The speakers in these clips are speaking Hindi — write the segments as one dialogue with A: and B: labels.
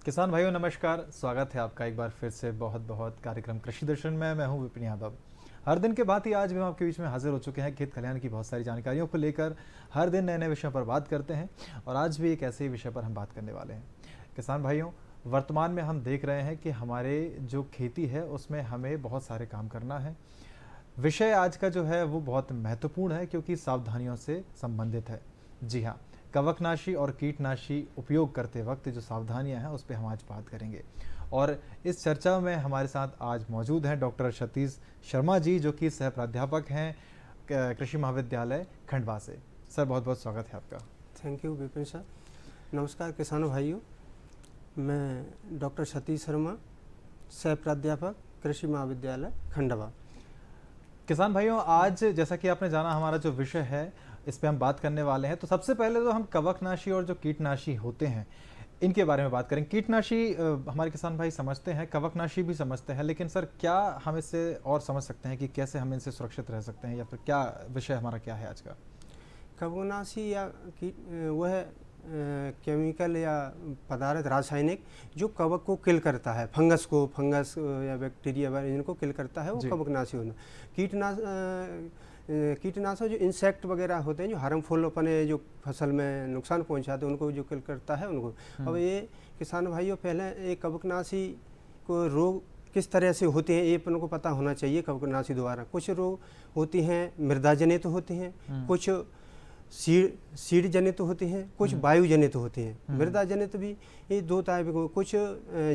A: किसान भाइयों नमस्कार, स्वागत है आपका एक बार फिर से बहुत बहुत कार्यक्रम कृषि दर्शन में। मैं हूं विपिन यादव। हर दिन के बाद ही आज भी हम आपके बीच में हाजिर हो चुके हैं खेत खलिहान की बहुत सारी जानकारियों को लेकर। हर दिन नए नए विषयों पर बात करते हैं और आज भी एक ऐसे ही विषय पर हम बात करने वाले हैं। किसान भाइयों, वर्तमान में हम देख रहे हैं कि हमारे जो खेती है उसमें हमें बहुत सारे काम करना है। विषय आज का जो है वो बहुत महत्वपूर्ण है क्योंकि सावधानियों से संबंधित है। जी हाँ, कवकनाशी और कीटनाशी उपयोग करते वक्त जो सावधानियां हैं उस पर हम आज बात करेंगे। और इस चर्चा में हमारे साथ आज मौजूद हैं डॉक्टर सतीश शर्मा जी, जो कि सह प्राध्यापक हैं कृषि महाविद्यालय खंडवा से। सर बहुत बहुत स्वागत है आपका।
B: Thank you Vipin sir. नमस्कार किसानों भाइयों, मैं डॉक्टर सतीश शर्मा, सह प्राध्यापक कृषि महाविद्यालय खंडवा।
A: किसान भाइयों, आज जैसा कि आपने जाना हमारा जो विषय है इस पे हम बात करने वाले हैं। तो सबसे पहले तो हम कवकनाशी और जो कीटनाशी होते हैं इनके बारे में बात करें। कीटनाशी हमारे किसान भाई समझते हैं, कवकनाशी भी समझते हैं, लेकिन सर क्या हम इससे और समझ सकते हैं कि कैसे हम इनसे सुरक्षित रह सकते हैं, या फिर क्या विषय हमारा क्या है आज का?
B: कवकनाशी या वह केमिकल या पदार्थ रासायनिक जो कवक को किल करता है, फंगस या बैक्टीरिया इनको किल करता है, वो कवकनाशी होना। कीटनाशक जो इंसेक्ट वगैरह होते हैं जो हार्मफुल अपने जो फसल में नुकसान पहुंचाते हैं उनको जो किल करता है उनको। अब ये किसान भाइयों, पहले एक कवकनाशी को रोग किस तरह से होते हैं ये अपन को पता होना चाहिए। कवकनाशी द्वारा कुछ रोग होती हैं मृदा जनित होते हैं, कुछ सीड जनित होते हैं, कुछ वायु जनित होते हैं। मृदा जनित भी ये दो टाइप के, कुछ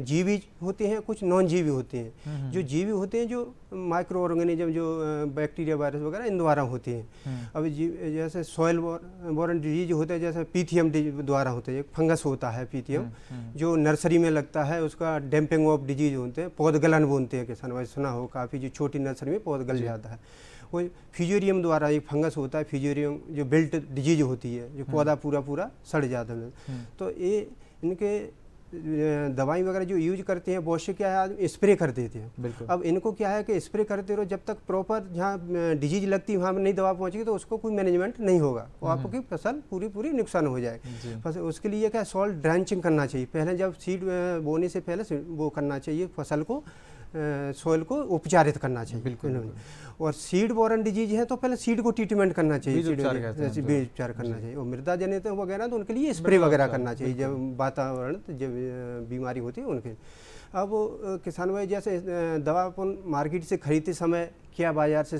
B: जीवी होते हैं, कुछ नॉन जीवी होते हैं। जो जीवी होते हैं जो माइक्रो ऑर्गेनिज्म जो बैक्टीरिया वायरस वगैरह इन द्वारा होते हैं। अब जैसे सॉइल बोरन डिजीज होता है, जैसे पीथियम द्वारा होते हैं, फंगस होता है पीथियम जो नर्सरी में लगता है, उसका डैम्पिंग ऑफ डिजीज होते हैं, पौधगलन बोलते हैं। किसान भाई सुना हो, काफ़ी जो छोटी नर्सरी में पौध गल जाता है। वो फ्यूजेरियम द्वारा एक फंगस होता है, फ्यूजेरियम जो बिल्ट डिजीज होती है, जो पौधा पूरा सड़ जाता है। तो ये इनके दवाई वगैरह जो यूज करते हैं बहुत से क्या है आज स्प्रे कर देते हैं। अब इनको क्या है कि स्प्रे करते रहो, जब तक प्रॉपर जहाँ डिजीज लगती है वहाँ नहीं दवा पहुँचेगी तो उसको कोई मैनेजमेंट नहीं होगा, वो आपकी फसल पूरी नुकसान हो जाएगी। बस उसके लिए क्या सॉइल ड्रेंचिंग करना चाहिए। पहले जब सीड बोने से पहले वो करना चाहिए, फसल को सोइल को उपचारित करना चाहिए। बिल्कुल। और सीड बोरन डिजीज है तो पहले सीड को ट्रीटमेंट करना चाहिए, बीज उपचार करना चाहिए। और मृदा जनित वगैरह तो उनके लिए स्प्रे वगैरह करना चाहिए जब वातावरण जब बीमारी होती है उनके। अब किसान भाई जैसे दवा अपन मार्केट से खरीदते समय क्या बाजार से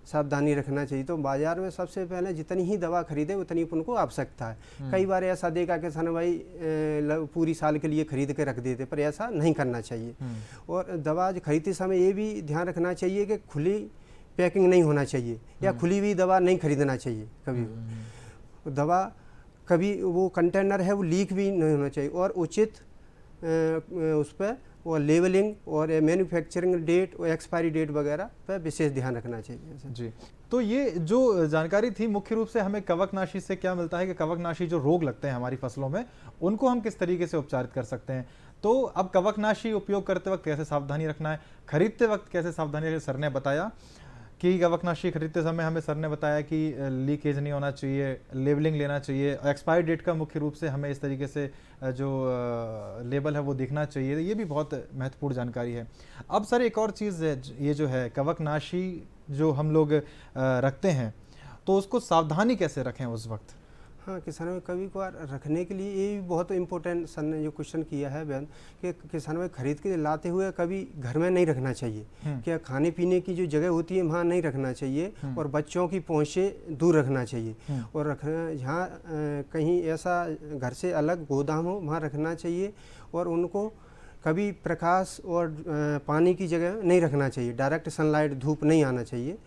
B: सावधानी रखना चाहिए, तो बाजार में सबसे पहले जितनी ही दवा खरीदे उतनी अपन को आवश्यकता है। कई बार ऐसा देखा कि किसान भाई पूरी साल के लिए खरीद के रख देते, पर ऐसा नहीं करना चाहिए। और दवा खरीदते समय ये भी ध्यान रखना चाहिए कि खुली पैकिंग नहीं होना चाहिए या खुली हुई दवा नहीं खरीदना चाहिए कभी। दवा कभी वो कंटेनर है वो लीक भी नहीं होना चाहिए। और उचित उस पर और लेवलिंग और मैन्युफैक्चरिंग डेट और एक्सपायरी डेट वगैरह पर विशेष ध्यान रखना चाहिए।
A: जी, तो ये जो जानकारी थी मुख्य रूप से हमें कवकनाशी से क्या मिलता है कि कवकनाशी जो रोग लगते हैं हमारी फसलों में उनको हम किस तरीके से उपचारित कर सकते हैं। तो अब कवकनाशी उपयोग करते वक्त कैसे सावधानी रखना है, खरीदते वक्त कैसे सावधानी रखना, सर ने बताया कि कवकनाशी खरीदते समय हमें सर ने बताया कि लीकेज नहीं होना चाहिए, लेबलिंग लेना चाहिए, एक्सपायरी डेट का मुख्य रूप से हमें इस तरीके से जो लेबल है वो देखना चाहिए। ये भी बहुत महत्वपूर्ण जानकारी है। अब सर एक और चीज़ है, ये जो है कवकनाशी जो हम लोग रखते हैं तो उसको सावधानी कैसे रखें उस वक्त?
B: हाँ, किसानों में कभी कभार रखने के लिए ये भी बहुत इम्पोर्टेंट सर ने जो क्वेश्चन किया है बहन, कि किसानों में खरीद के लाते हुए कभी घर में नहीं रखना चाहिए। क्या खाने पीने की जो जगह होती है वहाँ नहीं रखना चाहिए और बच्चों की पहुँच से दूर रखना चाहिए। और रखना जहाँ कहीं ऐसा घर से अलग गोदाम हो वहाँ रखना चाहिए। और उनको कभी प्रकाश और पानी की जगह नहीं रखना चाहिए, डायरेक्ट सनलाइट धूप नहीं आना चाहिए।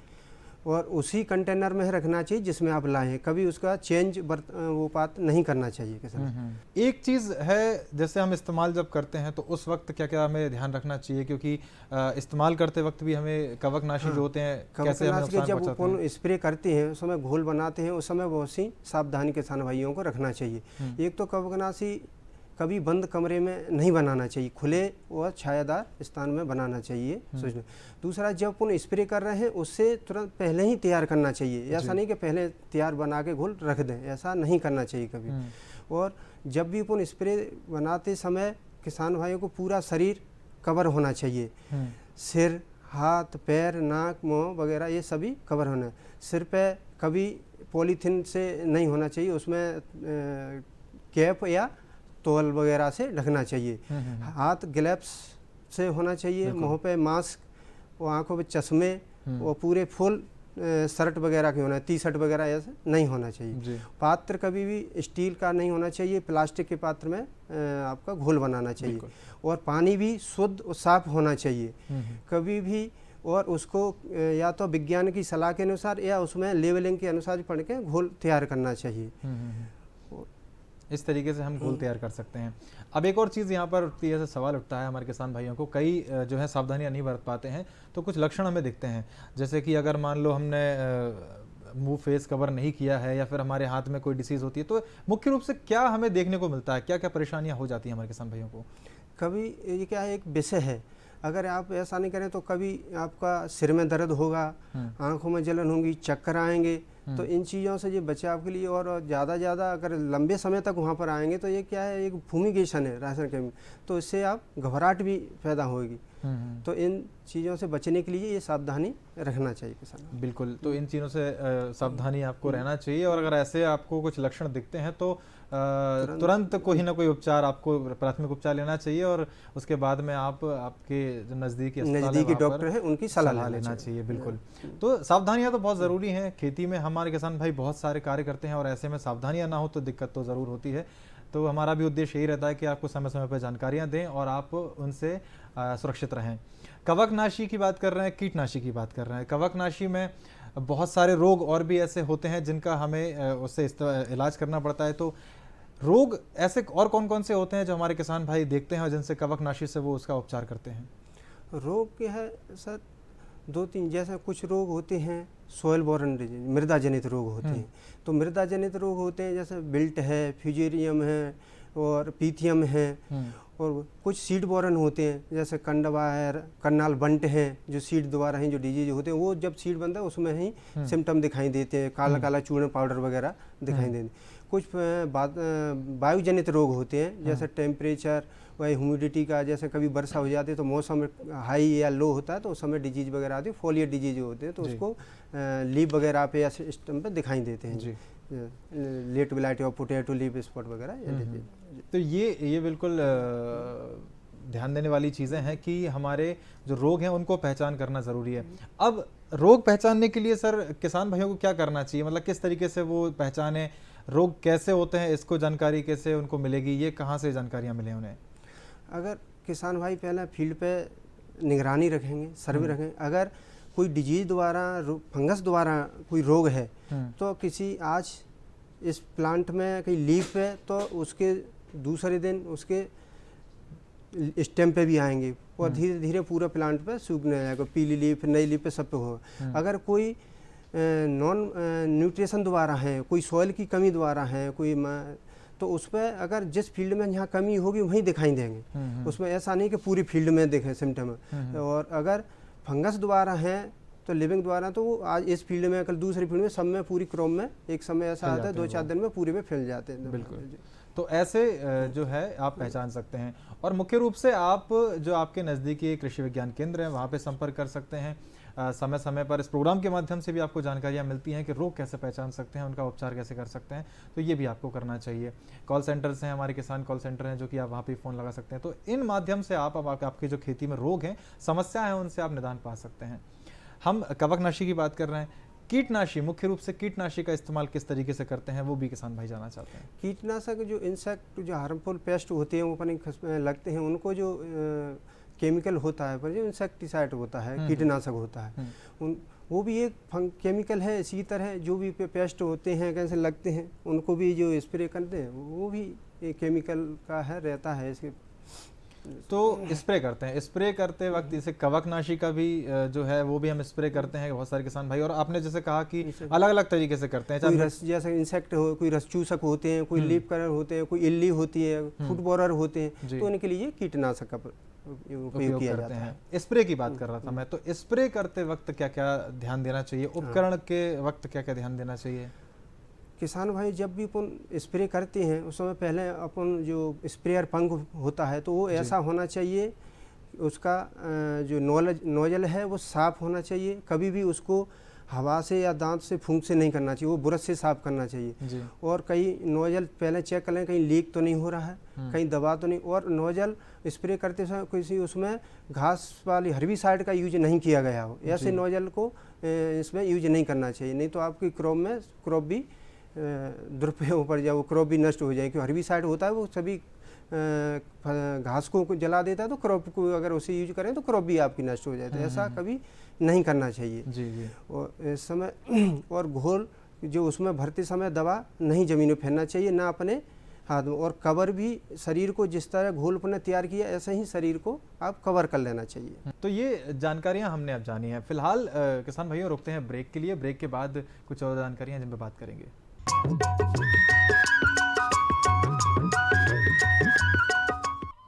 B: और उसी कंटेनर में रखना चाहिए जिसमें आप लाएं, कभी उसका चेंज वो पात नहीं करना चाहिए किसान।
A: एक चीज़ है, जैसे हम इस्तेमाल जब करते हैं तो उस वक्त क्या क्या हमें ध्यान रखना चाहिए, क्योंकि इस्तेमाल करते वक्त भी हमें कवकनाशी जो होते हैं कैसे हमें नुकसान
B: जब अपन स्प्रे करते हैं उस समय घोल बनाते हैं उस समय बहुत सी सावधानी किसान भाइयों को रखना चाहिए। एक तो कवकनाशी कभी बंद कमरे में नहीं बनाना चाहिए, खुले और छायादार स्थान में बनाना चाहिए सोचना। दूसरा, जब अपन स्प्रे कर रहे हैं उससे तुरंत पहले ही तैयार करना चाहिए। ऐसा नहीं कि पहले तैयार बना के घोल रख दें, ऐसा नहीं करना चाहिए कभी। और जब भी अपन स्प्रे बनाते समय किसान भाइयों को पूरा शरीर कवर होना चाहिए। सिर, हाथ, पैर, नाक, मुंह वगैरह ये सभी कवर होना। सिर पे कभी पॉलीथीन से नहीं होना चाहिए, उसमें कैप या तौल वगैरह से ढकना चाहिए। हाथ ग्लव्स से होना चाहिए, मुंह पे मास्क और आंखों पे चश्मे और पूरे फुल शर्ट वगैरह के होना है, टी शर्ट वगैरह ऐसे नहीं होना चाहिए। पात्र कभी भी स्टील का नहीं होना चाहिए, प्लास्टिक के पात्र में आपका घोल बनाना चाहिए। और पानी भी शुद्ध और साफ होना चाहिए कभी भी, और उसको या तो विज्ञान की सलाह के अनुसार या उसमें लेवलिंग के अनुसार पढ़ के घोल तैयार करना चाहिए।
A: इस तरीके से हम घोल तैयार कर सकते हैं। अब एक और चीज़ यहाँ पर उठती है, जैसे सवाल उठता है हमारे किसान भाइयों को, कई जो है सावधानियाँ नहीं बरत पाते हैं तो कुछ लक्षण हमें दिखते हैं, जैसे कि अगर मान लो हमने मुंह फेस कवर नहीं किया है या फिर हमारे हाथ में कोई डिसीज़ होती है, तो मुख्य रूप से क्या हमें देखने को मिलता है, क्या क्या परेशानियाँ हो जाती हैं हमारे किसान भाइयों को?
B: कभी ये क्या है, एक विषय है, अगर आप ऐसा नहीं करें तो कभी आपका सिर में दर्द होगा, आंखों में जलन होगी, चक्कर आएंगे। तो इन चीज़ों से ये बचाव के लिए, और ज़्यादा अगर लंबे समय तक वहाँ पर आएंगे तो ये क्या है, एक फूमिगेशन है रासायन केमिकल, तो इससे आप घबराहट भी पैदा होगी। तो इन चीज़ों से बचने के लिए ये सावधानी रखना चाहिए किसान।
A: बिल्कुल, तो इन चीज़ों से सावधानी आपको रहना चाहिए, और अगर ऐसे आपको कुछ लक्षण दिखते हैं तो तुरंत कोई ना कोई उपचार, आपको प्राथमिक उपचार लेना चाहिए, और उसके बाद में आप आपके जो नज़दीकी
B: डॉक्टर हैं उनकी सलाह
A: लेना चाहिए। बिल्कुल, तो सावधानियां तो बहुत ज़रूरी हैं। खेती में हमारे किसान भाई बहुत सारे कार्य करते हैं और ऐसे में सावधानियां ना हो तो दिक्कत तो ज़रूर होती है। तो हमारा भी उद्देश्य यही रहता है कि आपको समय समय पर जानकारियाँ दें और आप उनसे सुरक्षित रहें। कवकनाशी की बात कर रहे हैं, कीटनाशी की बात कर रहे हैं। कवकनाशी में बहुत सारे रोग और भी ऐसे होते हैं जिनका हमें उससे इलाज करना पड़ता है। तो रोग ऐसे और कौन कौन से होते हैं जो हमारे किसान भाई देखते हैं और जिनसे कवकनाशी से वो उसका उपचार करते हैं?
B: रोग क्या है सर, 2-3 जैसे कुछ रोग होते हैं, सॉइल बोरन डिजीज, मृदा जनित रोग होते हैं। तो मृदा जनित रोग होते हैं जैसे बिल्ट है, फ्यूजेरियम है और पीथियम है। और कुछ सीड बोरन होते हैं जैसे कंडवा है, कन्नाल बंट हैं, जो सीड द्वारा हैं जो डिजीज होते हैं, वो जब सीड बनता है उसमें ही सिम्टम दिखाई देते हैं, काला काला चूर्ण पाउडर वगैरह दिखाई देते हैं। कुछ वायु जनित रोग होते हैं जैसे टेम्परेचर व ह्यूमिडिटी का, जैसे कभी वर्षा हो जाती है तो मौसम हाई या लो होता है तो उस समय डिजीज वगैरह आती है, फोलियर डिजीज होते हैं, तो उसको लीफ वगैरह पे या सिस्टम पे दिखाई देते हैं, लेट ब्लाइट और पोटैटो लीफ स्पॉट वगैरह।
A: तो ये बिल्कुल ध्यान देने वाली चीज़ें हैं कि हमारे जो रोग हैं उनको पहचान करना ज़रूरी है। अब रोग पहचानने के लिए सर किसान भाइयों को क्या करना चाहिए, मतलब किस तरीके से वो पहचाने, रोग कैसे होते हैं, इसको जानकारी कैसे उनको मिलेगी, ये कहाँ से जानकारियाँ मिले उन्हें?
B: अगर किसान भाई पहले फील्ड पे निगरानी रखेंगे, सर्वे रखेंगे, अगर कोई डिजीज द्वारा, फंगस द्वारा कोई रोग है तो किसी आज इस प्लांट में कहीं लीफ है तो उसके दूसरे दिन उसके स्टेम पे भी आएंगे और धीरे धीरे पूरा प्लांट पे सूखने जाएगा, पीली लीफ, नई लीफ पे सब पे होगा। अगर कोई नॉन न्यूट्रिशन द्वारा है, कोई सॉइल की कमी द्वारा है, कोई तो उस पर अगर जिस फील्ड में यहाँ कमी होगी वहीं दिखाई देंगे, उसमें ऐसा नहीं कि पूरी फील्ड में देखें सिम्टम। और अगर फंगस द्वारा है तो लिविंग द्वारा तो वो आज इस फील्ड में कल दूसरी फील्ड में, सब में पूरी क्रॉप में एक समय ऐसा आता है 2-4 दिन में पूरे में फैल जाते हैं।
A: बिल्कुल, तो ऐसे जो है आप पहचान सकते हैं। और मुख्य रूप से आप जो आपके नज़दीकी कृषि विज्ञान केंद्र है वहाँ पे संपर्क कर सकते हैं। समय समय पर इस प्रोग्राम के माध्यम से भी आपको जानकारियाँ मिलती हैं कि रोग कैसे पहचान सकते हैं, उनका उपचार कैसे कर सकते हैं, तो ये भी आपको करना चाहिए। कॉल सेंटर्स हैं, हमारे किसान कॉल सेंटर हैं जो कि आप वहाँ पे फ़ोन लगा सकते हैं। तो इन माध्यम से आप आपकी जो खेती में रोग हैं, समस्या है, उनसे आप निदान पा सकते हैं। हम कवकनाशी की बात कर रहे हैं, कीटनाशी, मुख्य रूप से कीटनाशी का इस्तेमाल किस तरीके से करते हैं वो भी किसान भाई जानना चाहते हैं।
B: कीटनाशक जो इंसेक्ट, जो हार्मफुल पेस्ट होते हैं वो अपने लगते हैं, उनको जो केमिकल होता है पर जो इंसेक्टिसाइड होता है, कीटनाशक होता है, वो भी एक केमिकल है। इसी तरह जो भी पेस्ट होते हैं कैसे लगते हैं उनको भी जो स्प्रे करते हैं वो भी एक केमिकल का है, रहता है इसके।
A: तो स्प्रे करते हैं, स्प्रे करते वक्त इसे कवकनाशी का भी जो है वो भी हम स्प्रे करते हैं बहुत सारे किसान भाई। और आपने जैसे कहा कि अलग अलग तरीके से करते हैं,
B: कोई रस जैसे इंसेक्ट हो, कोई रस चूसक होते हैं, कोई लीफ कलर होते हैं, कोई इल्ली होती है, फुट बोरर होते हैं, तो उनके लिए कीटनाशक का उपयोग किया जाता है।
A: स्प्रे की बात कर रहा था मैं, तो स्प्रे करते वक्त क्या क्या ध्यान देना चाहिए, उपकरण के वक्त क्या क्या ध्यान देना चाहिए?
B: किसान भाई जब भी अपन स्प्रे करते हैं उस समय पहले अपन जो स्प्रेयर पंप होता है तो वो ऐसा होना चाहिए, उसका जो नोजल है वो साफ़ होना चाहिए। कभी भी उसको हवा से या दांत से फूंक से नहीं करना चाहिए, वो ब्रश से साफ़ करना चाहिए
A: जी।
B: और कहीं नोजल पहले चेक कर लें कहीं लीक तो नहीं हो रहा है, कहीं दबा तो नहीं, और नोजल स्प्रे करते समय किसी उसमें घास वाली हर्बिसाइड का यूज नहीं किया गया हो, ऐसे नोजल को इसमें यूज नहीं करना चाहिए, नहीं तो आपकी क्रॉप भी दुरुपयोग पड़ जाए, वो क्रॉप भी नष्ट हो जाए। क्योंकि हर्बिसाइड होता है वो सभी घास को जला देता है, तो क्रॉप को अगर उसे यूज करें तो क्रॉप भी आपकी नष्ट हो जाए। तो ऐसा कभी नहीं करना चाहिए।
A: जी।
B: और इस समय और घोल जो उसमें भरते समय दवा नहीं ज़मीन में फेरना चाहिए, ना अपने हाथ में, और कवर भी शरीर को जिस तरह घोल अपने तैयार किया ऐसे ही शरीर को आप कवर कर लेना चाहिए।
A: तो ये जानकारियां हमने अब जानी हैं। फिलहाल किसान भाइयों रुकते हैं ब्रेक के लिए, ब्रेक के बाद कुछ और जानकारियां जिन पर बात करेंगे।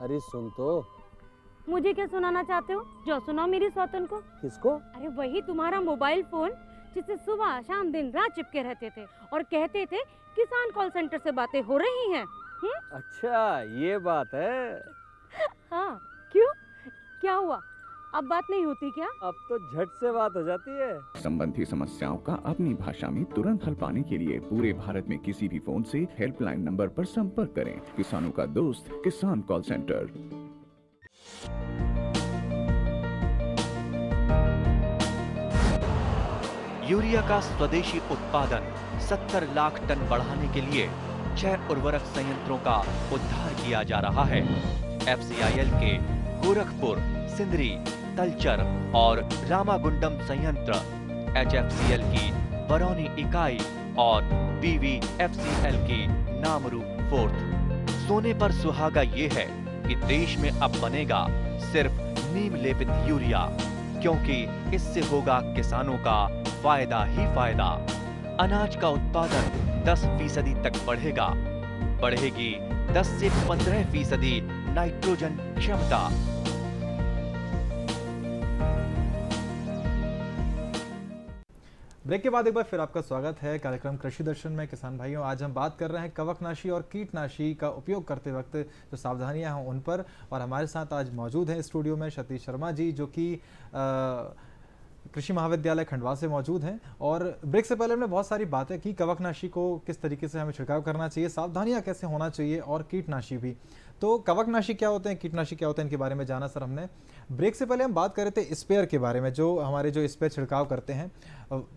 C: अरे सुन तो।
D: मुझे क्या सुनाना चाहते हो? जो सुनाओ मेरी सौतन को।
C: किसको?
D: अरे वही तुम्हारा मोबाइल फोन जिससे सुबह शाम दिन रात चिपके रहते थे और कहते थे किसान कॉल सेंटर से बातें हो रही हैं।
C: अच्छा ये बात है।
D: हाँ क्यों, क्या हुआ? अब बात नहीं होती क्या?
C: अब तो झट से बात हो जाती है।
E: संबंधी समस्याओं का अपनी भाषा में तुरंत हल पाने के लिए पूरे भारत में किसी भी फोन से हेल्पलाइन नंबर पर संपर्क करें। किसानों का दोस्त किसान कॉल सेंटर।
F: यूरिया का स्वदेशी उत्पादन 70 लाख टन बढ़ाने के लिए 6 उर्वरक संयंत्रों का उद्धार किया जा रहा है। FCIL के गोरखपुर, सिंदरी, तलचर और रामागुंडम संयंत्र, HFCL की बरौनी इकाई और BVFCL की नामरू फोर्थ। सोने पर सुहागा ये है कि देश में अब बनेगा सिर्फ नीम लेपित यूरिया, क्योंकि इससे होगा किसानों का फायदा ही फायदा। अनाज का उत्पादन 10% तक बढ़ेगा, बढ़ेगी 10 से 15% नाइट्रोजन क्षमता।
A: ब्रेक के बाद एक बार फिर आपका स्वागत है कार्यक्रम कृषि दर्शन में। किसान भाइयों, आज हम बात कर रहे हैं कवकनाशी और कीटनाशी का उपयोग करते वक्त जो सावधानियां हैं उन पर, और हमारे साथ आज मौजूद हैं स्टूडियो में सतीश शर्मा जी, जो कि कृषि महाविद्यालय खंडवा से मौजूद हैं। और ब्रेक से पहले हमने बहुत सारी बातें की, कवकनाशी को किस तरीके से हमें छिड़काव करना चाहिए, सावधानियां कैसे होना चाहिए, और कीटनाशी भी। तो कवकनाशी क्या होते हैं, कीटनाशी क्या होते हैं, इनके बारे में जाना सर हमने। ब्रेक से पहले हम बात कर रहे थे स्प्रेयर के बारे में, जो हमारे जो स्प्रे छिड़काव करते हैं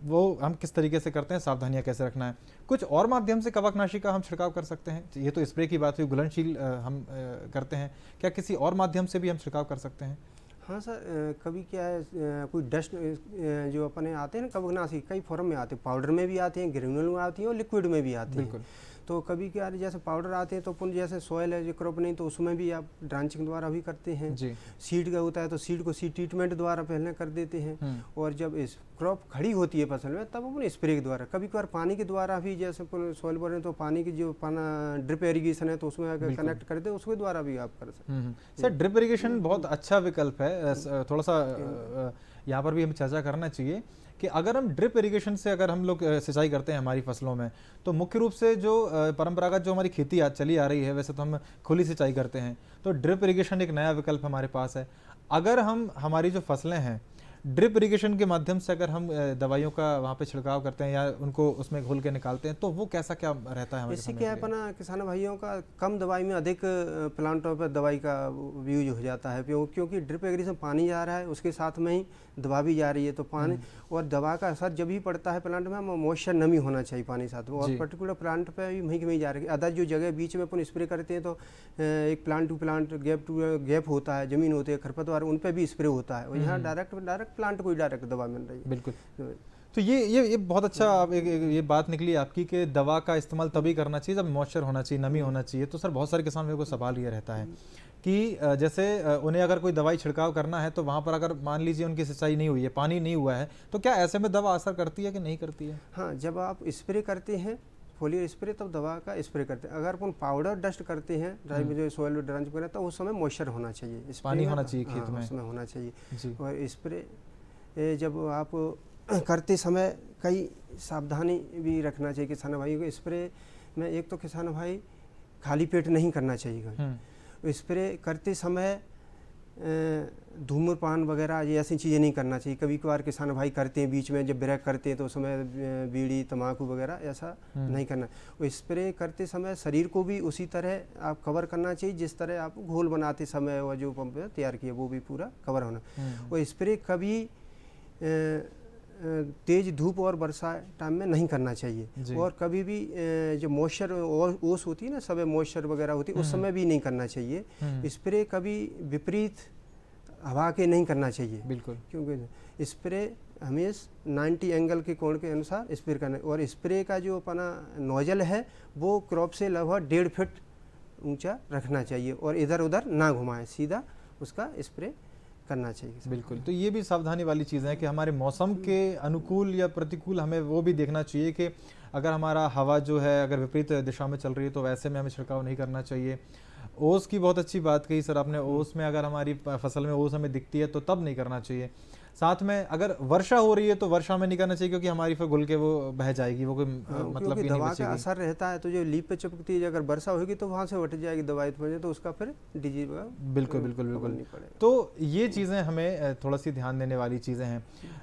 A: वो हम किस तरीके से करते हैं, सावधानियां कैसे रखना है। कुछ और माध्यम से कवकनाशी का हम छिड़काव कर सकते हैं? ये तो स्प्रे की बात हुई, घुलनशील हम करते हैं, क्या किसी और माध्यम से भी हम छिड़काव कर सकते हैं?
B: हाँ सर, कभी क्या है कोई डस्ट जो अपने आते हैं ना कवकनाशी, कई फॉर्म में आते हैं, पाउडर में भी आते हैं, ग्रेन्यूल में आती हैं और लिक्विड में भी आते हैं। तो कभी क्या जैसे पाउडर आते हैं तो अपन जैसे सॉइल है जो क्रॉप नहीं तो उसमें भी आप ड्रांचिंग द्वारा भी करते हैं जी। सीड का होता है तो सीड को सीड ट्रीटमेंट द्वारा पहले कर देते हैं, और जब इस क्रॉप खड़ी होती है फसल में तब अपन स्प्रे के द्वारा, कभी कभार पानी के द्वारा भी, जैसे अपन सॉइल बोल रहे हैं तो पानी की जो ड्रिप इरीगेशन है तो उसमें अगर कनेक्ट कर दे उसके द्वारा भी आप कर सकते हैं।
A: सर ड्रिप इरीगेशन बहुत अच्छा विकल्प है, थोड़ा सा यहाँ पर भी हमें चर्चा करना चाहिए कि अगर हम ड्रिप इरिगेशन से अगर हम लोग सिंचाई करते हैं हमारी फसलों में, तो मुख्य रूप से जो परंपरागत जो हमारी खेती चली आ रही है, वैसे तो हम खुली सिंचाई करते हैं, तो ड्रिप इरिगेशन एक नया विकल्प हमारे पास है। अगर हम हमारी जो फसलें हैं ड्रिप इरिगेशन के माध्यम से अगर हम दवाइयों का वहाँ पे छिड़काव करते हैं या उनको उसमें घोल के निकालते हैं, तो वो कैसा क्या रहता है?
B: इससे क्या है अपना किसान भाइयों का कम दवाई में अधिक प्लांटों पर दवाई का यूज हो जाता है, क्योंकि ड्रिप इरिगेशन पानी जा रहा है उसके साथ में ही दवा भी जा रही है, तो पानी और दवा का असर जब भी पड़ता है प्लांट में, मॉइस्चर नमी होना चाहिए पानी साथ में, और पर्टिकुलर प्लांट पे भी वहीं वहीं जा रही है। अदर जो जगह बीच में अपन स्प्रे करते हैं तो एक प्लांट टू प्लांट गैप होता है, जमीन होती है, खरपतवार, उन पर भी स्प्रे होता है, और यहाँ डायरेक्ट प्लांट को डायरेक्ट दवा मिल रही है।
A: बिल्कुल। तो ये बहुत अच्छा ये बात निकली आपकी कि दवा का इस्तेमाल तभी करना चाहिए जब मॉइस्चर होना चाहिए, नमी होना चाहिए। तो सर बहुत सारे किसानों को सवाल ये रहता है कि जैसे उन्हें अगर कोई दवाई छिड़काव करना है तो वहाँ पर अगर मान लीजिए उनकी सिंचाई नहीं हुई है, पानी नहीं हुआ है, तो क्या ऐसे में दवा असर करती है कि नहीं करती है?
B: हाँ, जब आप स्प्रे करते हैं फोलियर स्प्रे तब दवा का स्प्रे करते हैं। अगर अपन पाउडर डस्ट करते हैं ड्राई में जो सॉइल ड्रांच करें तो उस समय मॉइस्चर होना चाहिए,
A: पानी होना चाहिए खेत में,
B: उसमें होना चाहिए।
A: जी।
B: और स्प्रे जब आप करते समय कई सावधानी भी रखना चाहिए किसान भाइयों को। स्प्रे में एक तो किसान भाई खाली पेट नहीं करना चाहिए कभी। स्प्रे करते समय धूम्रपान वगैरह ये ऐसी चीज़ें नहीं करना चाहिए। कभी कभार किसान भाई करते हैं बीच में, जब ब्रेक करते हैं तो उसमें बीड़ी तंबाकू वगैरह ऐसा नहीं करना। वो स्प्रे करते समय शरीर को भी उसी तरह आप कवर करना चाहिए जिस तरह आप घोल बनाते समय वो जो पंप तैयार किया वो भी पूरा कवर होना। वो स्प्रे कभी तेज धूप और वर्षा टाइम में नहीं करना चाहिए। और कभी भी जो मॉइस्चर ओस होती है ना, सब मॉइस्चर वगैरह होती है, उस समय भी नहीं करना चाहिए। स्प्रे कभी विपरीत हवा के नहीं करना चाहिए
A: बिल्कुल,
B: क्योंकि स्प्रे हमेशा 90 एंगल के कोण के अनुसार स्प्रे करना। और स्प्रे का जो अपना नोजल है वो क्रॉप से लगभग 1.5 फीट ऊंचा रखना चाहिए और इधर उधर ना घुमाएं, सीधा उसका स्प्रे करना चाहिए।
A: बिल्कुल, तो ये भी सावधानी वाली चीज़ है कि हमारे मौसम के अनुकूल या प्रतिकूल हमें वो भी देखना चाहिए कि अगर हमारा हवा जो है अगर विपरीत दिशा में चल रही है तो वैसे में हमें छिड़काव नहीं करना चाहिए। ओस की बहुत अच्छी बात कही सर आपने, ओस में अगर हमारी फसल में ओस हमें दिखती है तो तब नहीं करना चाहिए। साथ में अगर वर्षा हो रही है तो वर्षा में नहीं करना चाहिए क्योंकि हमारी फिर घुल के वो बह जाएगी, वो कोई मतलब की नहीं
B: दवा
A: बचेगी।
B: का असर रहता है तो जो लीप पे चिपकती है, अगर वर्षा होगी तो वहाँ से उठ जाएगी दवाई तो उसका फिर डिजीज
A: बिल्कुल बिल्कुल बिल्कुल। तो ये चीज़ें हमें थोड़ा सी ध्यान देने वाली चीज़ें हैं।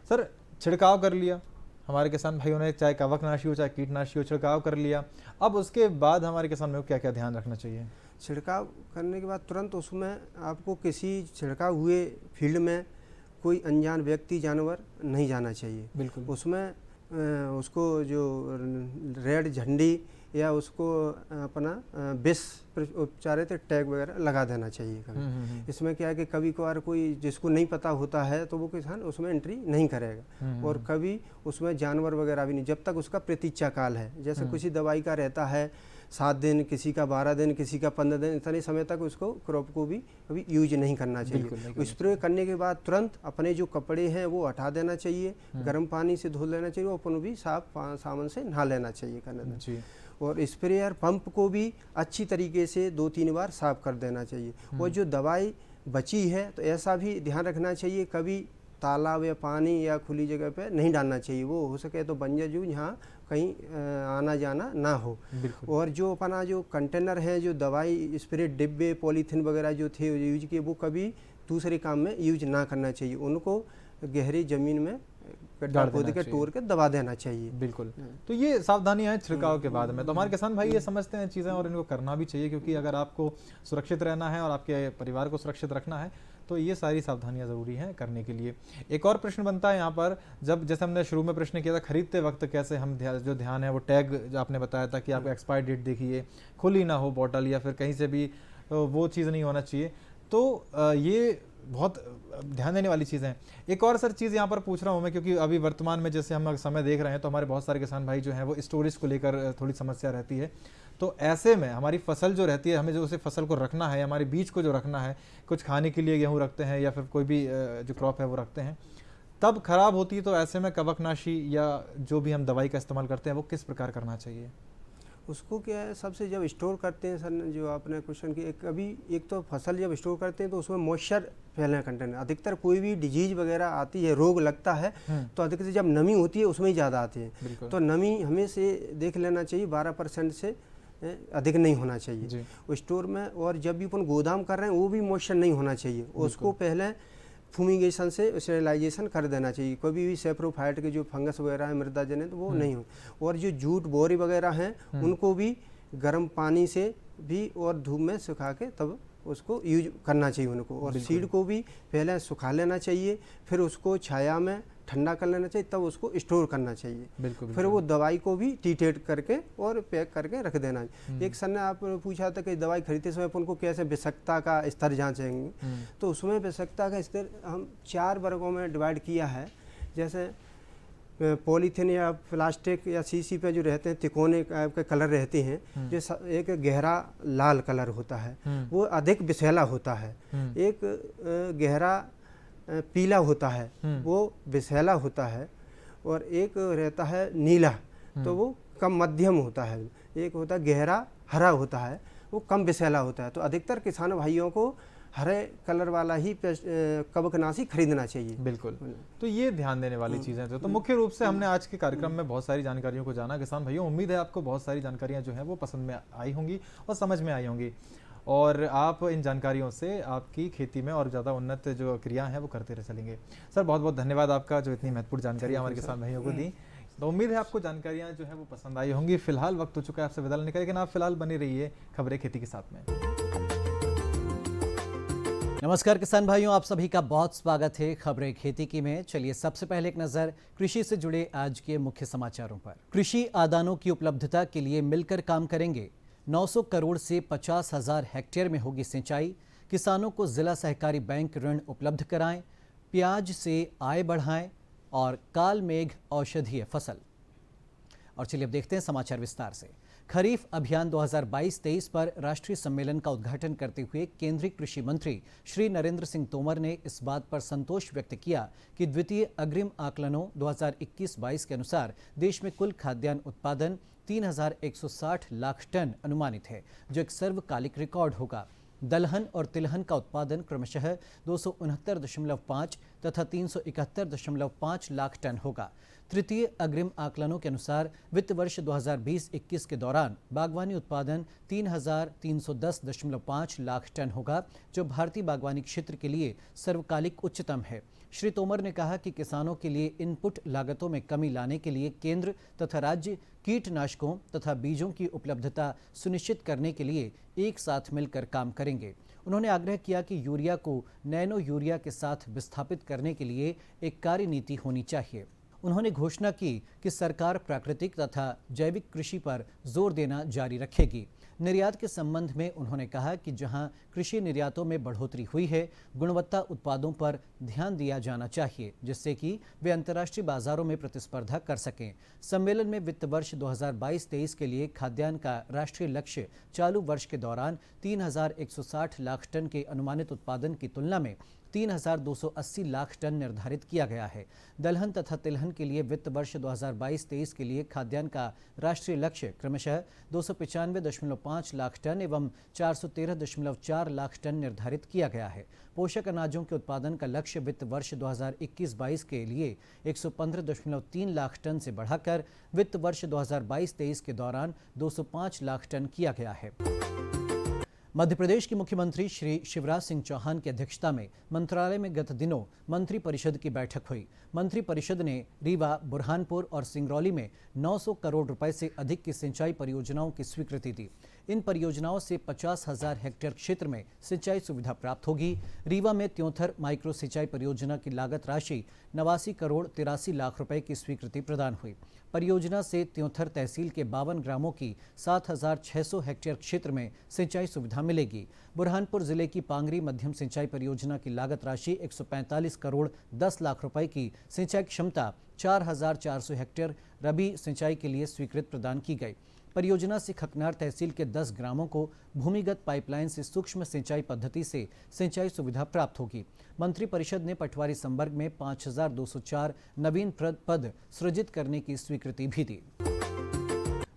A: सर छिड़काव कर लिया हमारे किसान भाइयों ने, चाहे कवकनाशी हो चाहे कीटनाशी हो, छिड़काव कर लिया, अब उसके बाद हमारे किसान भाइयों को क्या क्या ध्यान रखना चाहिए?
B: छिड़काव करने के बाद तुरंत उसमें आपको किसी छिड़काव हुए फील्ड में कोई अनजान व्यक्ति जानवर नहीं जाना चाहिए।
A: बिल्कुल,
B: उसमें उसको जो रेड झंडी या उसको अपना विष उपचारित टैग वगैरह लगा देना चाहिए कभी। इसमें क्या है कि कभी कभार कोई जिसको नहीं पता होता है तो वो किसान उसमें एंट्री नहीं करेगा। और कभी उसमें जानवर वगैरह भी नहीं, जब तक उसका प्रतीक्षा काल है। जैसे किसी दवाई का रहता है 7 दिन, किसी का 12 दिन, किसी का 15 दिन, इतने समय तक उसको क्रॉप को भी अभी यूज नहीं करना चाहिए। स्प्रे करने के बाद तुरंत अपने जो कपड़े हैं वो हटा देना चाहिए, गर्म पानी से धो लेना चाहिए और अपन भी साफ साबुन से नहा लेना चाहिए करना। और स्प्रेयर पंप को भी अच्छी तरीके से 2-3 बार साफ कर देना चाहिए। और जो दवाई बची है तो ऐसा भी ध्यान रखना चाहिए कभी तालाब या पानी या खुली जगह पे नहीं डालना चाहिए। वो हो सके तो बंजर जो यहाँ कहीं आना जाना ना हो। और जो अपना जो कंटेनर है, जो दवाई स्प्रे डिब्बे पॉलीथीन वगैरह जो थे यूज किए, वो कभी दूसरे काम में यूज ना करना चाहिए। उनको गहरी ज़मीन में गड्ढा खोद के तोड़ के दबा देना चाहिए।
A: बिल्कुल, तो ये सावधानियां हैं छिड़काव के बाद में। तो हमारे किसान भाई ये समझते हैं चीज़ें और इनको करना भी चाहिए क्योंकि अगर आपको सुरक्षित रहना है और आपके परिवार को सुरक्षित रखना है तो ये सारी सावधानियां ज़रूरी हैं करने के लिए। एक और प्रश्न बनता है यहाँ पर, जब जैसे हमने शुरू में प्रश्न किया था खरीदते वक्त कैसे हम जो ध्यान है वो टैग जो आपने बताया था कि आपको एक्सपायर डेट देखिए, खुली ना हो बॉटल या फिर कहीं से भी वो चीज़ नहीं होना चाहिए। तो ये बहुत ध्यान देने वाली चीज़ें हैं। एक और सर चीज़ यहाँ पर पूछ रहा हूँ मैं क्योंकि अभी वर्तमान में जैसे हम समय देख रहे हैं तो हमारे बहुत सारे किसान भाई जो हैं वो स्टोरेज को लेकर थोड़ी समस्या रहती है। तो ऐसे में हमारी फसल जो रहती है, हमें जो उसे फसल को रखना है, हमारे बीज को जो रखना है, कुछ खाने के लिए गेहूँ रखते हैं या फिर कोई भी जो क्रॉप है वो रखते हैं, तब खराब होती है तो ऐसे में कवकनाशी या जो भी हम दवाई का इस्तेमाल करते हैं वो किस प्रकार करना चाहिए?
B: उसको क्या है, सबसे जब स्टोर करते हैं सर, जो आपने क्वेश्चन किया, कभी एक तो फसल जब स्टोर करते हैं तो उसमें मॉइस्चर फैलने कंटेंट, अधिकतर कोई भी डिजीज वगैरह आती है, रोग लगता है तो अधिकतर जब नमी होती है उसमें ही ज़्यादा आती है। तो नमी हमें से देख लेना चाहिए 12% से अधिक नहीं होना चाहिए स्टोर में। और जब भी अपन गोदाम कर रहे हैं वो भी मॉइस्चर नहीं होना चाहिए। उसको पहले फूमिगेशन से स्टेरिलाइजेशन कर देना चाहिए। कभी भी सेप्रोफाइट के जो फंगस वगैरह है मृदा जनित वो नहीं हो। और जो जूट बोरी वगैरह हैं उनको भी गर्म पानी से भी और धूप में सुखा के तब उसको यूज करना चाहिए उनको। और सीड को भी पहले सुखा लेना चाहिए, फिर उसको छाया में ठंडा कर लेना चाहिए, तब उसको स्टोर करना चाहिए। फिर वो दवाई को भी ट्रीटेड करके और पैक करके रख देना। एक सर ने आप पूछा था कि दवाई खरीदते समय अपन को कैसे विषाक्तता का स्तर जांचेंगे, तो उसमें विषाक्तता का स्तर हम 4 वर्गों में डिवाइड किया है। जैसे पॉलीथीन या प्लास्टिक या शीशी पे जो रहते हैं तिकोने के कलर रहते हैं, जो एक गहरा लाल कलर होता है वो अधिक विषैला होता है। एक गहरा पीला होता है वो विषैला होता है। और एक रहता है नीला तो वो कम मध्यम होता है। एक होता है गहरा हरा होता है वो कम विषैला होता है। तो अधिकतर किसान भाइयों को हरे कलर वाला ही कवकनाशी खरीदना चाहिए।
A: बिल्कुल, तो ये ध्यान देने वाली चीज़ें थे। तो मुख्य रूप से हमने आज के कार्यक्रम में बहुत सारी जानकारियों को जाना। किसान भाइयों, उम्मीद है आपको बहुत सारी जानकारियाँ जो हैं वो पसंद में आई होंगी और समझ में आई होंगी, और आप इन जानकारियों से आपकी खेती में और ज़्यादा उन्नत जो क्रिया हैं वो करते रह चलेंगे। सर बहुत बहुत धन्यवाद आपका, जो इतनी महत्वपूर्ण जानकारी हमारे किसान भाइयों को दी। तो उम्मीद है आपको जानकारियाँ जो है वो पसंद आई होंगी। फिलहाल वक्त हो चुका है आपसे विदा लेने का, लेकिन आप फिलहाल बने रहिए खबरें खेती के साथ में।
G: नमस्कार किसान भाइयों, आप सभी का बहुत स्वागत है खबरें खेती की में। चलिए सबसे पहले एक नजर कृषि से जुड़े आज के मुख्य समाचारों पर। कृषि आदानों की उपलब्धता के लिए मिलकर काम करेंगे। 900 करोड़ से 50,000 हेक्टेयर में होगी सिंचाई। किसानों को जिला सहकारी बैंक ऋण उपलब्ध कराएं। प्याज से आय बढ़ाएं और काल मेघ औषधीय फसल। और चलिए अब देखते हैं समाचार विस्तार से। खरीफ अभियान 2022-23 पर राष्ट्रीय सम्मेलन का उद्घाटन करते हुए केंद्रीय कृषि मंत्री श्री नरेंद्र सिंह तोमर ने इस बात पर संतोष व्यक्त किया कि द्वितीय अग्रिम आकलनों 2021-22 के अनुसार देश में कुल खाद्यान्न उत्पादन 3,160 लाख टन अनुमानित है, जो एक सर्वकालिक रिकॉर्ड होगा। दलहन और तिलहन का उत्पादन क्रमशः 269.5 तथा 371.5 लाख टन होगा। तृतीय अग्रिम आकलनों के अनुसार वित्त वर्ष 2020-21 के दौरान बागवानी उत्पादन 3,310.5 लाख टन होगा, जो भारतीय बागवानी क्षेत्र के लिए सर्वकालिक उच्चतम है। श्री तोमर ने कहा कि किसानों के लिए इनपुट लागतों में कमी लाने के लिए केंद्र तथा राज्य कीटनाशकों तथा बीजों की उपलब्धता सुनिश्चित करने के लिए एक साथ मिलकर काम करेंगे। उन्होंने आग्रह किया कि यूरिया को नैनो यूरिया के साथ विस्थापित करने के लिए एक कार्य नीति होनी चाहिए। उन्होंने घोषणा की कि सरकार प्राकृतिक तथा जैविक कृषि पर जोर देना जारी रखेगी। निर्यात के संबंध में उन्होंने कहा कि जहां कृषि निर्यातों में बढ़ोतरी हुई है, गुणवत्ता उत्पादों पर ध्यान दिया जाना चाहिए, जिससे कि वे अंतर्राष्ट्रीय बाजारों में प्रतिस्पर्धा कर सकें। सम्मेलन में वित्त वर्ष 2022-23 के लिए खाद्यान्न का राष्ट्रीय लक्ष्य चालू वर्ष के दौरान 3,160 लाख टन के अनुमानित उत्पादन की तुलना में 3,280 लाख टन निर्धारित किया गया है। दलहन तथा तिलहन के लिए वित्त वर्ष 2022-23 के लिए खाद्यान्न का राष्ट्रीय लक्ष्य क्रमशः 295.5 लाख टन एवं 413.4 लाख टन निर्धारित किया गया है। पोषक अनाजों के उत्पादन का लक्ष्य वित्त वर्ष 2021-22 के लिए 115.3 लाख टन से बढ़ाकर वित्त वर्ष 2022-23 के दौरान 205 लाख टन किया गया है। मध्य प्रदेश के मुख्यमंत्री श्री शिवराज सिंह चौहान की अध्यक्षता में मंत्रालय में गत दिनों मंत्री परिषद की बैठक हुई। मंत्री परिषद ने रीवा, बुरहानपुर और सिंगरौली में 900 करोड़ रुपए से अधिक की सिंचाई परियोजनाओं की स्वीकृति दी। इन परियोजनाओं से 50,000 हेक्टेयर क्षेत्र में सिंचाई सुविधा प्राप्त होगी। रीवा में त्योंथर माइक्रो सिंचाई परियोजना की लागत राशि 89 करोड़ 83 लाख रुपए की स्वीकृति प्रदान हुई। परियोजना से त्योंथर तहसील के 52 ग्रामों की 7,600 हेक्टेयर क्षेत्र में सिंचाई सुविधा मिलेगी। बुरहानपुर जिले की पांगरी मध्यम सिंचाई परियोजना की लागत राशि 145 करोड़ 10 लाख रुपए की सिंचाई क्षमता 4,400 हेक्टेयर रबी सिंचाई के लिए स्वीकृत प्रदान की गई। परियोजना से खकनार तहसील के 10 ग्रामों को भूमिगत पाइपलाइन से सूक्ष्म सिंचाई पद्धति से सिंचाई सुविधा प्राप्त होगी। मंत्री परिषद ने पटवारी संवर्ग में 5,204 नवीन पद सृजित करने की स्वीकृति भी दी।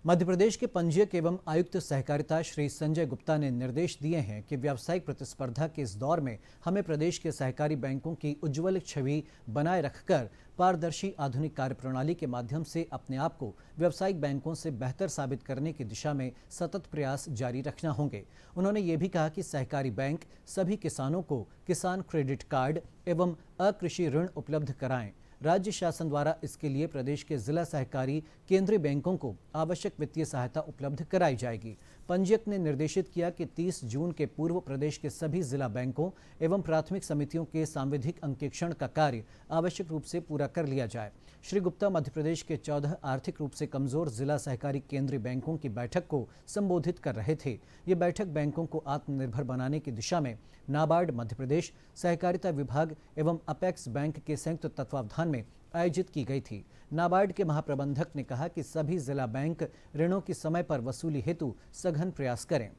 G: मध्य प्रदेश के पंजीयक एवं आयुक्त सहकारिता श्री संजय गुप्ता ने निर्देश दिए हैं कि व्यावसायिक प्रतिस्पर्धा के इस दौर में हमें प्रदेश के सहकारी बैंकों की उज्ज्वल छवि बनाए रखकर पारदर्शी आधुनिक कार्यप्रणाली के माध्यम से अपने आप को व्यावसायिक बैंकों से बेहतर साबित करने की दिशा में सतत प्रयास जारी रखना होंगे। उन्होंने ये भी कहा कि सहकारी बैंक सभी किसानों को किसान क्रेडिट कार्ड एवं अकृषि ऋण उपलब्ध कराएं। राज्य शासन द्वारा इसके लिए प्रदेश के जिला सहकारी केंद्रीय बैंकों को आवश्यक वित्तीय सहायता उपलब्ध कराई जाएगी। पंजीयक ने निर्देशित किया कि 30 जून के पूर्व प्रदेश के सभी जिला बैंकों एवं प्राथमिक समितियों के सांविधिक अंकेक्षण का कार्य आवश्यक रूप से पूरा कर लिया जाए। श्री गुप्ता मध्य प्रदेश के 14 आर्थिक रूप से कमजोर जिला सहकारी केंद्रीय बैंकों की बैठक को संबोधित कर रहे थे। ये बैठक बैंकों को आत्मनिर्भर बनाने की दिशा में नाबार्ड मध्य प्रदेश, सहकारिता विभाग एवं अपेक्स बैंक के संयुक्त तत्वावधान में आयोजित की गई थी। नाबार्ड के महाप्रबंधक ने कहा कि सभी जिला बैंक ऋणों की समय पर वसूली हेतु सघन प्रयास करें।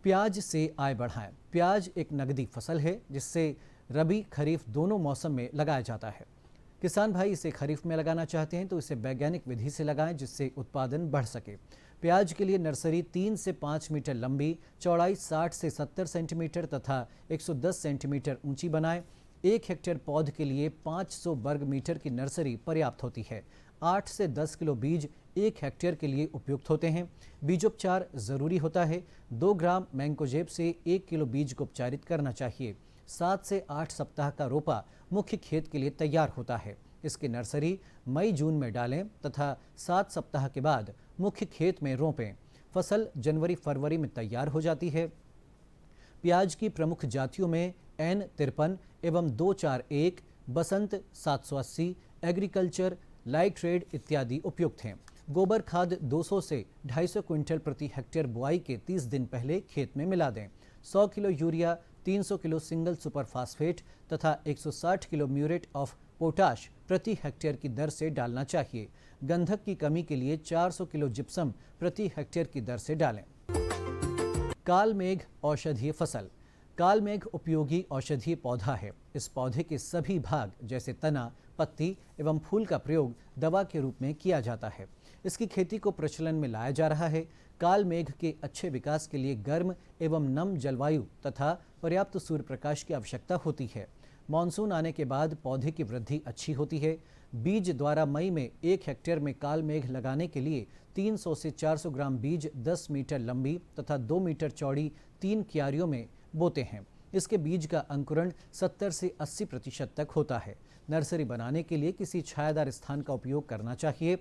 G: प्याज से आय बढ़ाएं। प्याज एक नगदी फसल है जिससे रबी खरीफ दोनों मौसम में लगाया जाता है। किसान भाई इसे खरीफ में लगाना चाहते हैं तो इसे वैज्ञानिक विधि से लगाएं जिससे उत्पादन बढ़ सके। प्याज के लिए नर्सरी 3 से 5 मीटर लंबी, चौड़ाई 60 से 70 सेंटीमीटर तथा 110 सेंटीमीटर ऊंची बनाएं। 1 हेक्टेयर पौध के लिए 500 वर्ग मीटर की नर्सरी पर्याप्त होती है। 8 से 10 किलो बीज 1 हेक्टेयर के लिए उपयुक्त होते हैं। बीजोपचार जरूरी होता है। 2 ग्राम मैंकोजेब से 1 किलो बीज को उपचारित करना चाहिए। 7 से 8 सप्ताह का रोपा मुख्य खेत के लिए तैयार होता है। इसकी नर्सरी मई जून में डालें तथा 7 सप्ताह के बाद मुख्य खेत में रोपें। फसल जनवरी फरवरी में तैयार हो जाती है। प्याज की प्रमुख जातियों में N53 एवं 241, बसंत 780, एग्रीकल्चर, लाइट रेड इत्यादि उपयुक्त हैं। गोबर खाद 200 से 250 क्विंटल प्रति हेक्टेयर बुआई के 30 दिन पहले खेत में मिला दें। 100 kilo urea, 300 kilo single super phosphate तथा 160 किलो म्यूरेट ऑफ पोटाश प्रति हेक्टेयर की दर से डालना चाहिए। गंधक की कमी के लिए 400 किलो जिप्सम प्रति हेक्टेयर की दर से डालें। कालमेघ औषधीय फसल। कालमेघ उपयोगी औषधीय पौधा है। इस पौधे के सभी भाग जैसे तना, पत्ती एवं फूल का प्रयोग दवा के रूप में किया जाता है। इसकी खेती को प्रचलन में लाया जा रहा है। कालमेघ के अच्छे विकास के लिए गर्म एवं नम जलवायु तथा पर्याप्त सूर्य प्रकाश की आवश्यकता होती है। मानसून आने के बाद पौधे की वृद्धि अच्छी होती है। बीज द्वारा मई में 1 हेक्टेयर में कालमेघ लगाने के लिए 300 से 400 ग्राम बीज 10 मीटर लंबी तथा 2 मीटर चौड़ी 3 क्यारियों में बोते हैं। इसके बीज का अंकुरण 70 से 80% तक होता है। नर्सरी बनाने के लिए किसी छायादार स्थान का उपयोग करना चाहिए।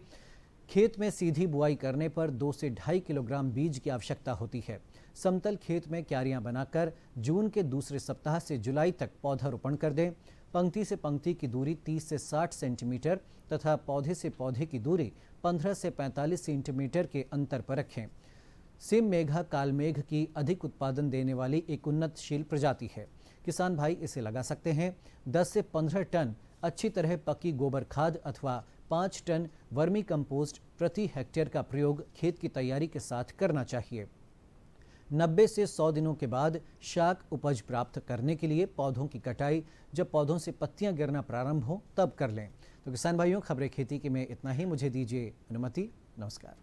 G: खेत में सीधी बुआई करने पर 2 से 2.5 किलोग्राम बीज की आवश्यकता होती है। समतल खेत में क्यारियां बनाकर जून के दूसरे सप्ताह से जुलाई तक पौधारोपण कर दें। पंक्ति से पंक्ति की दूरी 30 से 60 सेंटीमीटर तथा पौधे से पौधे की दूरी 15 से 45 सेंटीमीटर के अंतर पर रखें। सिम मेघा कालमेघ की अधिक उत्पादन देने वाली एक उन्नतशील प्रजाति है। किसान भाई इसे लगा सकते हैं। 10 से 15 टन अच्छी तरह पकी गोबर खाद अथवा 5 टन वर्मी कंपोस्ट प्रति हेक्टेयर का प्रयोग खेत की तैयारी के साथ करना चाहिए। 90 से 100 दिनों के बाद शाक उपज प्राप्त करने के लिए पौधों की कटाई जब पौधों से पत्तियां गिरना प्रारंभ हो तब कर लें। तो किसान भाइयों, खबरें खेती की में इतना ही। मुझे दीजिए अनुमति। नमस्कार।